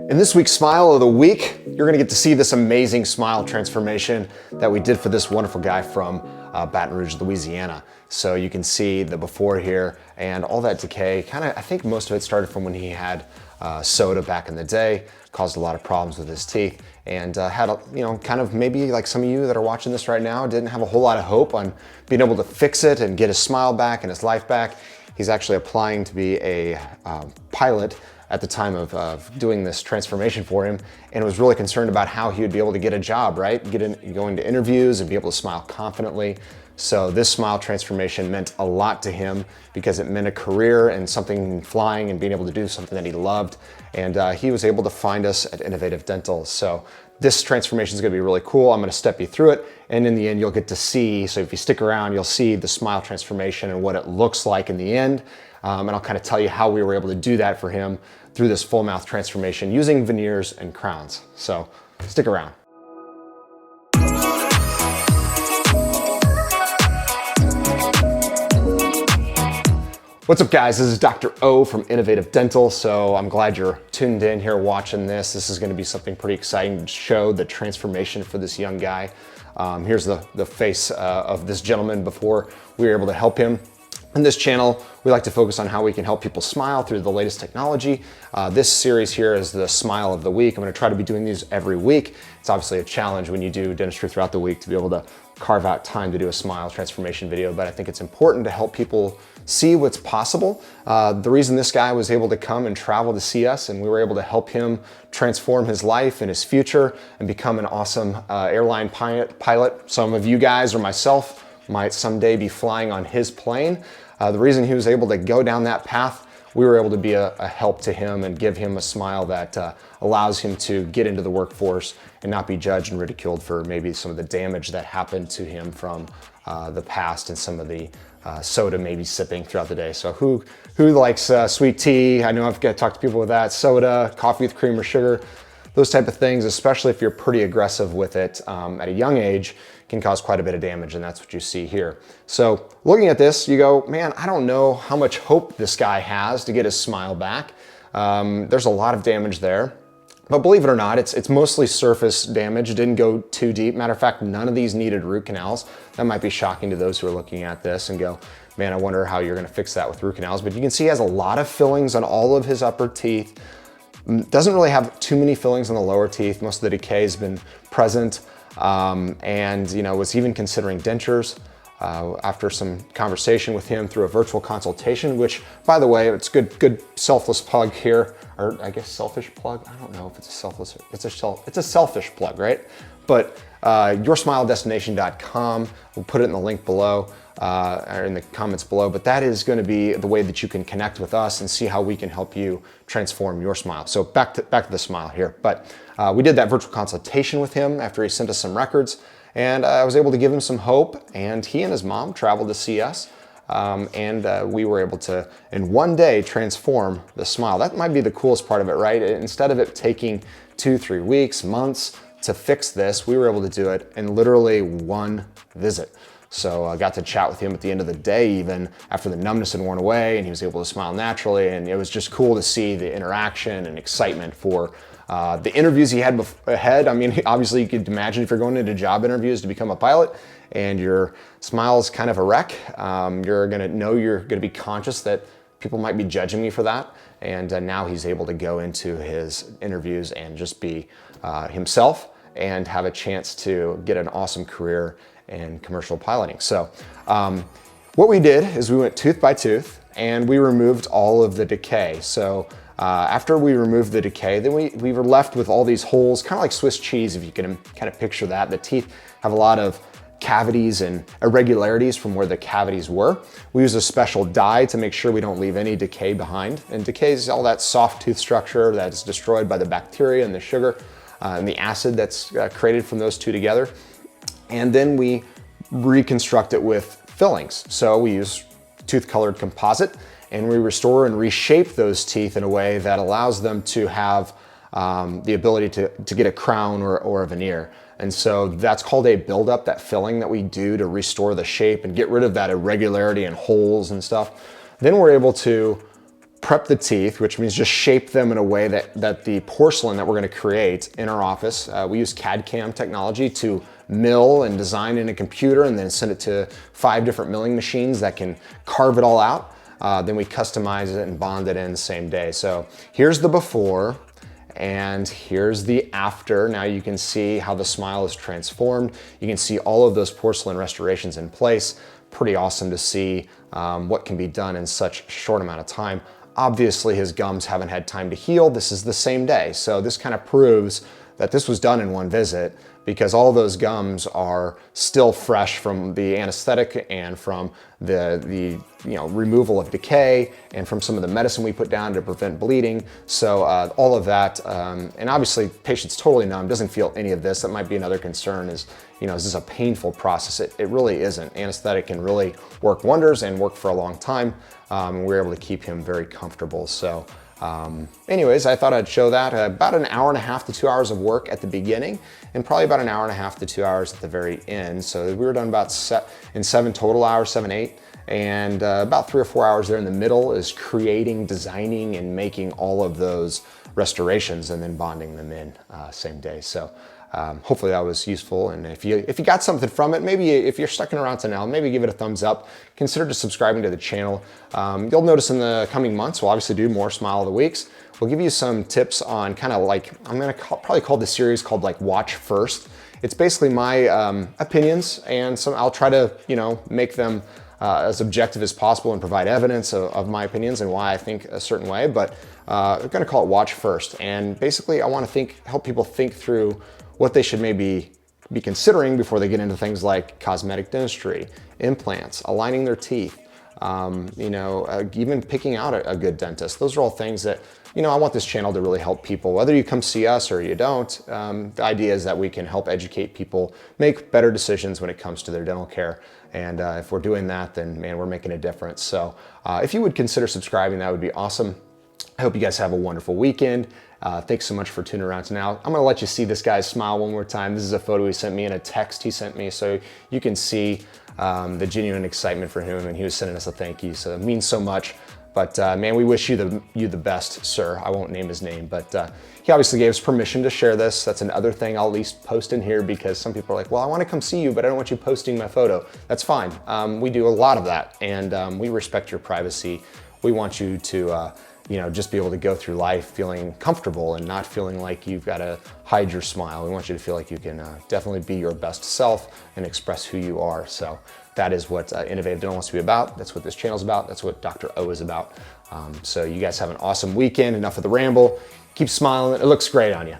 In this week's Smile of the Week, you're gonna get to see this amazing smile transformation that we did for this wonderful guy from Baton Rouge, Louisiana. So you can see the before here and all that decay. I think most of it started from when he had soda back in the day, caused a lot of problems with his teeth, and had maybe like some of you that are watching this right now didn't have a whole lot of hope on being able to fix it and get his smile back and his life back. He's actually applying to be a pilot at the time of doing this transformation for him, and was really concerned about how he would be able to get a job, right? Going to interviews and be able to smile confidently. So this smile transformation meant a lot to him because it meant a career and something flying and being able to do something that he loved. And he was able to find us at Innovative Dental. So this transformation is gonna be really cool. I'm gonna step you through it, and in the end you'll get to see, so if you stick around, you'll see the smile transformation and what it looks like in the end. And I'll kind of tell you how we were able to do that for him through this full mouth transformation using veneers and crowns. So stick around. What's up guys, this is Dr. O from Innovative Dental. So I'm glad you're tuned in here watching this. This is gonna be something pretty exciting to show the transformation for this young guy. Here's the face of this gentleman before we were able to help him. In this channel, we like to focus on how we can help people smile through the latest technology. This series here is the Smile of the Week. I'm gonna try to be doing these every week. It's obviously a challenge when you do dentistry throughout the week to be able to carve out time to do a smile transformation video, but I think it's important to help people see what's possible. The reason this guy was able to come and travel to see us, and we were able to help him transform his life and his future and become an awesome airline pilot. Some of you guys or myself might someday be flying on his plane. The reason he was able to go down that path, we were able to be a help to him and give him a smile that allows him to get into the workforce and not be judged and ridiculed for maybe some of the damage that happened to him from the past and some of the soda maybe sipping throughout the day. So who likes sweet tea? I know I've got to talk to people with that. Soda, coffee with cream or sugar, those type of things, especially if you're pretty aggressive with it at a young age, can cause quite a bit of damage, and that's what you see here. So looking at this, you go, man, I don't know how much hope this guy has to get his smile back. There's a lot of damage there. But believe it or not, it's mostly surface damage. It didn't go too deep. Matter of fact, none of these needed root canals. That might be shocking to those who are looking at this and go, man, I wonder how you're gonna fix that with root canals. But you can see he has a lot of fillings on all of his upper teeth. Doesn't really have too many fillings on the lower teeth. Most of the decay has been present. And was even considering dentures. After some conversation with him through a virtual consultation, which, by the way, it's good selfless plug here, or I guess selfish plug. I don't know if it's a selfless, it's a selfish plug, right? But yoursmiledestination.com. We'll put it in the link below, or in the comments below, but that is going to be the way that you can connect with us and see how we can help you transform your smile. So back to the smile here. But we did that virtual consultation with him after he sent us some records, and I was able to give him some hope, and he and his mom traveled to see us, and we were able to, in one day, transform the smile. That might be the coolest part of it, right? Instead of it taking 2-3 weeks, months to fix this, we were able to do it in literally one visit. So I got to chat with him at the end of the day, even after the numbness had worn away, and he was able to smile naturally, and it was just cool to see the interaction and excitement for the interviews he had ahead. I mean, obviously you could imagine if you're going into job interviews to become a pilot and your smile is kind of a wreck, you're gonna be conscious that people might be judging me for that. And now he's able to go into his interviews and just be himself and have a chance to get an awesome career in commercial piloting. So what we did is we went tooth by tooth and we removed all of the decay. So after we removed the decay, then we were left with all these holes, kind of like Swiss cheese, if you can kind of picture that. The teeth have a lot of cavities and irregularities from where the cavities were. We use a special dye to make sure we don't leave any decay behind. And decay is all that soft tooth structure that's destroyed by the bacteria and the sugar and the acid that's created from those two together. And then we reconstruct it with fillings. So we use tooth-colored composite, and we restore and reshape those teeth in a way that allows them to have the ability to get a crown or a veneer. And so that's called a buildup, that filling that we do to restore the shape and get rid of that irregularity and holes and stuff. Then we're able to prep the teeth, which means just shape them in a way that the porcelain that we're gonna create in our office, we use CAD/CAM technology to mill and design in a computer and then send it to 5 different milling machines that can carve it all out. Then we customize it and bond it in the same day. So here's the before and here's the after. Now you can see how the smile is transformed. You can see all of those porcelain restorations in place. Pretty awesome to see what can be done in such a short amount of time. Obviously his gums haven't had time to heal. This is the same day. So this kind of proves that this was done in one visit, because all those gums are still fresh from the anesthetic and from the removal of decay and from some of the medicine we put down to prevent bleeding. So all of that, and obviously patient's totally numb, doesn't feel any of this. That might be another concern is, is this a painful process? It really isn't. Anesthetic can really work wonders and work for a long time. We're able to keep him very comfortable. So anyways, I thought I'd show that. About an hour and a half to 2 hours of work at the beginning, and probably about an hour and a half to 2 hours at the very end. So we were done about 7 total hours, 7, 8. And about 3 or 4 hours there in the middle is creating, designing, and making all of those restorations and then bonding them in same day. So hopefully that was useful. And if you got something from it, maybe if you're sticking around to now, maybe give it a thumbs up. Consider just subscribing to the channel. You'll notice in the coming months, we'll obviously do more Smile of the Weeks. We'll give you some tips on kind of like, I'm gonna probably call the series called like Watch First. It's basically my opinions, and I'll try to, make them as objective as possible and provide evidence of my opinions and why I think a certain way, but I'm gonna call it Watch First. And basically I wanna help people think through what they should maybe be considering before they get into things like cosmetic dentistry, implants, aligning their teeth, even picking out a good dentist. Those are all things that, I want this channel to really help people. Whether you come see us or you don't, the idea is that we can help educate people make better decisions when it comes to their dental care. And if we're doing that, then man, we're making a difference. So if you would consider subscribing, that would be awesome. I hope you guys have a wonderful weekend. Thanks so much for tuning around to now. I'm gonna let you see this guy's smile one more time. This is a photo he sent me and a text he sent me, so you can see the genuine excitement for him, and he was sending us a thank you, so it means so much. But man, we wish you the best, sir. I won't name his name, but he obviously gave us permission to share this. That's another thing I'll at least post in here, because some people are like, well, I wanna come see you, but I don't want you posting my photo. That's fine. We do a lot of that, and we respect your privacy. We want you to just be able to go through life feeling comfortable and not feeling like you've got to hide your smile. We want you to feel like you can definitely be your best self and express who you are. So that is what Innovative Dental wants to be about. That's what this channel's about. That's what Dr. O is about. So you guys have an awesome weekend. Enough of the ramble. Keep smiling. It looks great on you.